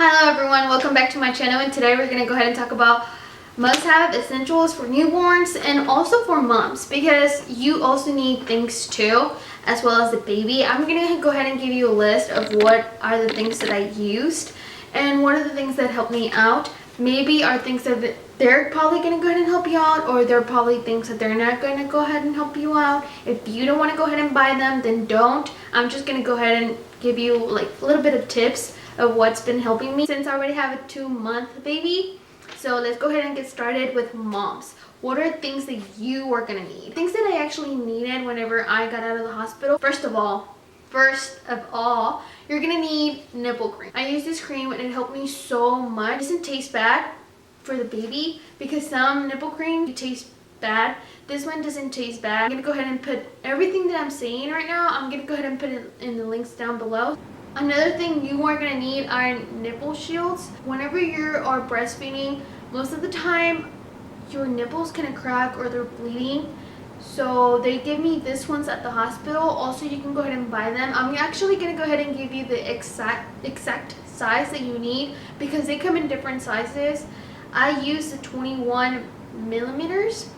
Hello everyone, welcome back to my channel, and today we're going to go ahead and talk about must-have essentials for newborns and also for moms, because you also need things too, as well as the baby. I'm going to go ahead and give you a list of what are the things that I used and what are the things that helped me out. Maybe are things that they're probably going to go ahead and help you out, or they're probably things that they're not going to go ahead and help you out. If you don't want to go ahead and buy them, then don't. I'm just going to go ahead and give you like a little bit of tips of what's been helping me since I already have a 2-month baby. So let's go ahead and get started with moms. What are things that you are gonna need? Things that I actually needed whenever I got out of the hospital. First of all, you're gonna need nipple cream. I use this cream and it helped me so much. It doesn't taste bad for the baby because some nipple cream taste bad. This one doesn't taste bad. I'm gonna go ahead and put everything that I'm saying right now, I'm gonna go ahead and put it in the links down below. Another thing you are going to need are nipple shields. Whenever you are breastfeeding, most of the time your nipples can crack or they're bleeding. So they give me this ones at the hospital. Also, you can go ahead and buy them. I'm actually going to go ahead and give you the exact size that you need because they come in different sizes. I use the 21 millimeters,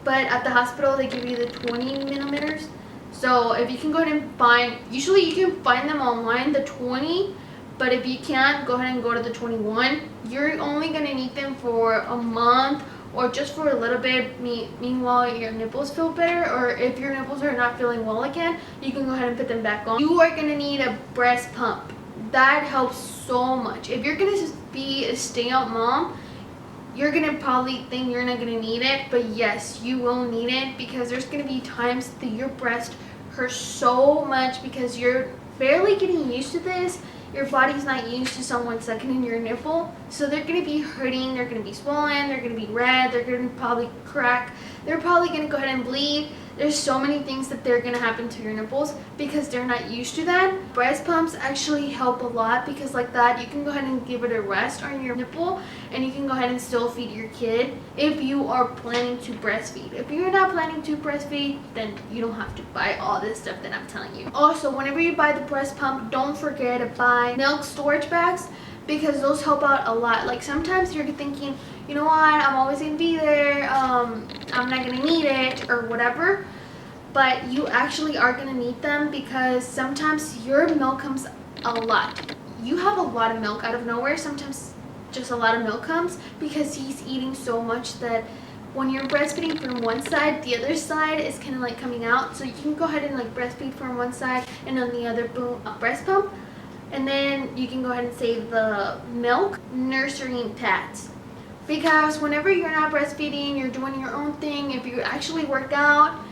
but at the hospital they give you the 20 millimeters. So if you can go ahead and find, usually you can find them online, the 20, but if you can't, go ahead and go to the 21. You're only going to need them for a month or just for a little bit. Meanwhile, your nipples feel better, or if your nipples are not feeling well again, you can go ahead and put them back on. You are going to need a breast pump. That helps so much. If you're going to be a stay-at-home mom, you're going to probably think you're not going to need it, but yes, you will need it because there's going to be times that your breast hurts so much because you're barely getting used to this. Your body's not used to someone sucking in your nipple, so they're going to be hurting, they're going to be swollen, they're going to be red, they're going to probably crack, they're probably going to go ahead and bleed. There's so many things that they're going to happen to your nipples because they're not used to that. Breast pumps actually help a lot because like that, you can go ahead and give it a rest on your nipple and you can go ahead and still feed your kid if you are planning to breastfeed. If you're not planning to breastfeed, then you don't have to buy all this stuff that I'm telling you. Also, whenever you buy the breast pump, don't forget to buy milk storage bags because those help out a lot. Like sometimes you're thinking, you know what, I'm always going to be there, I'm not going to need it or whatever, but you actually are going to need them because sometimes your milk comes a lot. You have a lot of milk out of nowhere. Sometimes just a lot of milk comes because he's eating so much that when you're breastfeeding from one side, the other side is kind of like coming out. So you can go ahead and like breastfeed from one side and on the other breast pump. And then you can go ahead and save the milk nurturing pads. Because whenever you're not breastfeeding, you're doing your own thing. If you actually working out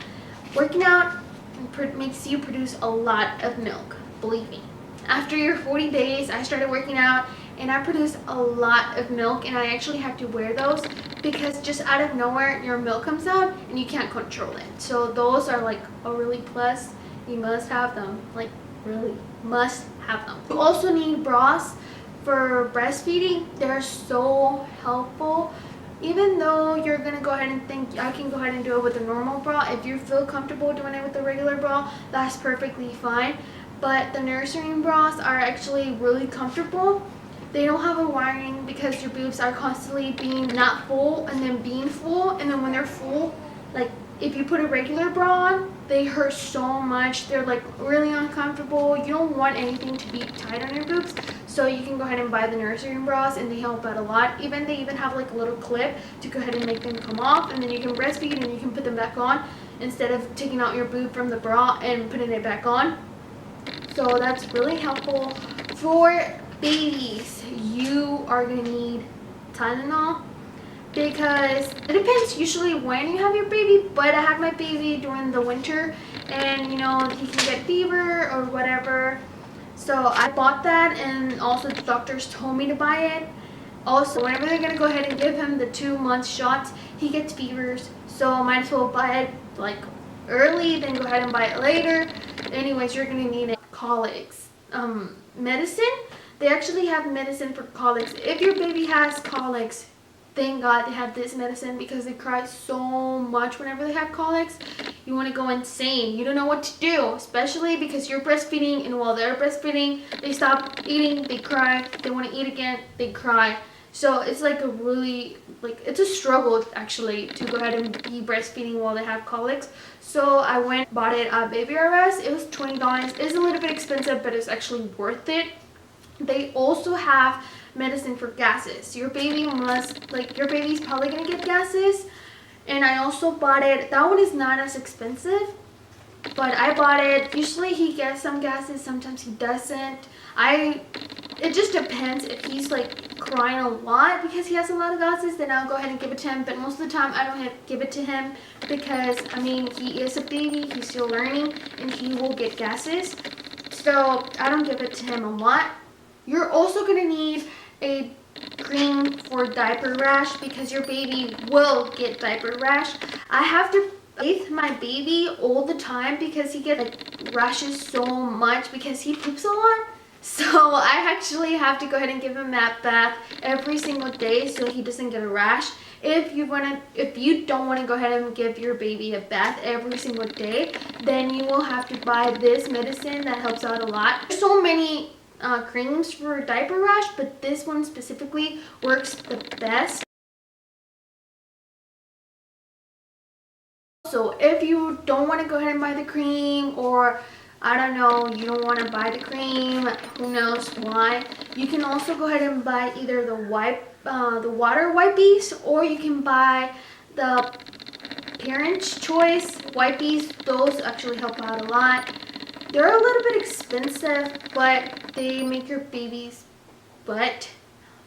makes you produce a lot of milk, believe me. After your 40 days, I started working out and I produced a lot of milk, and I actually have to wear those because just out of nowhere your milk comes out and you can't control it. So those are like a really plus. You must have them, like really must have them. You also need bras for breastfeeding. They're so helpful. Even though you're gonna go ahead and think I can go ahead and do it with a normal bra, if you feel comfortable doing it with a regular bra, that's perfectly fine. But the nurturing bras are actually really comfortable. They don't have a wiring because your boobs are constantly being not full and then being full, and then when they're full, like if you put a regular bra on, they hurt so much. They're like really uncomfortable. You don't want anything to be tight on your boobs. So you can go ahead and buy the nurturing bras and they help out a lot. They even have like a little clip to go ahead and make them come off, and then you can breastfeed and you can put them back on instead of taking out your boob from the bra and putting it back on. So that's really helpful. For babies, you are going to need Tylenol because it depends usually when you have your baby, but I had my baby during the winter and you know he can get fever or whatever, so I bought that, and also the doctors told me to buy it. Also, whenever they're gonna go ahead and give him the 2-month shots, he gets fevers, so might as well buy it like early then go ahead and buy it later. Anyways, you're gonna need it. Colics medicine. They actually have medicine for colics. If your baby has colics, thank God they have this medicine because they cry so much whenever they have colics. you want to go insane. You don't know what to do, especially because you're breastfeeding, and while they're breastfeeding, they stop eating, they cry, they want to eat again, they cry. So it's like a really, like, it's a struggle actually to go ahead and be breastfeeding while they have colics. So I went bought it at Baby R Us. It was $20. It's a little bit expensive, but it's actually worth it. They also have medicine for gases. Your baby must, like, your baby's probably gonna get gases. And I also bought it. That one is not as expensive, but I bought it. Usually he gets some gases, sometimes he doesn't. It just depends. If he's like crying a lot because he has a lot of gases, then I'll go ahead and give it to him. But most of the time I don't give it to him because, I mean, he is a baby, he's still learning, and he will get gases. So I don't give it to him a lot. You're also gonna need a cream for diaper rash because your baby will get diaper rash. I have to bathe my baby all the time because he gets like rashes so much because he poops a lot. So I actually have to go ahead and give him that bath every single day so he doesn't get a rash. If you don't want to go ahead and give your baby a bath every single day, then you will have to buy this medicine that helps out a lot. There's so many creams for diaper rash, but this one specifically works the best. So if you don't want to go ahead and buy the cream, or I don't know, you don't want to buy the cream, who knows why, you can also go ahead and buy either the water wipies, or you can buy the Parents' Choice wipies. Those actually help out a lot. They're a little bit expensive, but they make your baby's butt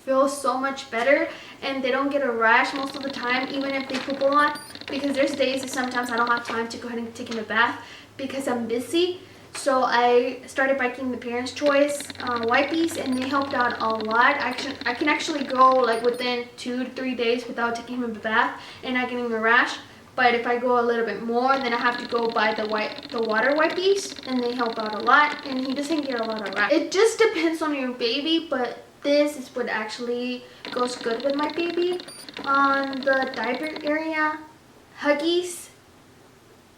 feel so much better, and they don't get a rash most of the time, even if they poop a lot, because there's days that sometimes I don't have time to go ahead and take him a bath because I'm busy. So I started biking the Parents' Choice wipies, and they helped out a lot. I can actually go like within 2 to 3 days without taking him a bath and not getting a rash. But if I go a little bit more, then I have to go buy the water wipies, and they help out a lot, and he doesn't get a lot of rash. It just depends on your baby, but this is what actually goes good with my baby. On the diaper area, Huggies,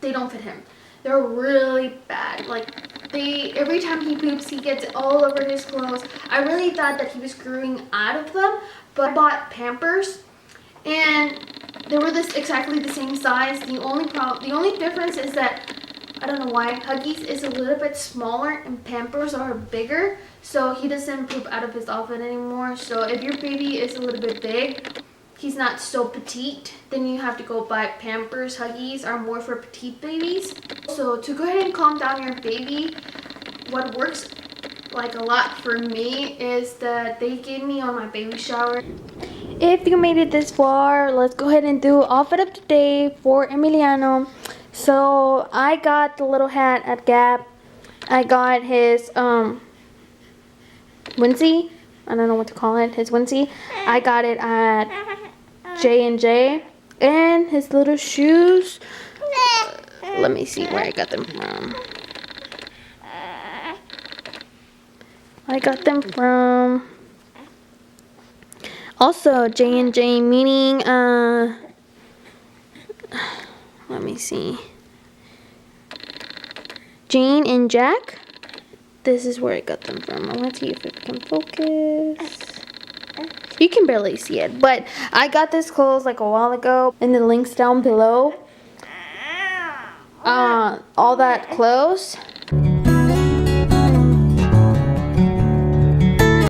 they don't fit him. They're really bad. Like, every time he poops, he gets it all over his clothes. I really thought that he was growing out of them, but I bought Pampers, and they were exactly the same size. The only difference is that, I don't know why, Huggies is a little bit smaller and Pampers are bigger, so he doesn't poop out of his outfit anymore. So if your baby is a little bit big, he's not so petite, then you have to go buy Pampers. Huggies are more for petite babies. So to go ahead and calm down your baby, what works like a lot for me is that they gave me on my baby shower. If you made it this far, let's go ahead and do outfit of the day for Emiliano. So I got the little hat at Gap. I got his onesie. I don't know what to call it. His onesie. I got it at J&J. And his little shoes. Let me see where I got them from. I got them from also J&J, meaning let me see, Jane and Jack. This is where I got them from. I want to see if it can focus. You can barely see it, but I got this clothes like a while ago, and the links down below. All that clothes.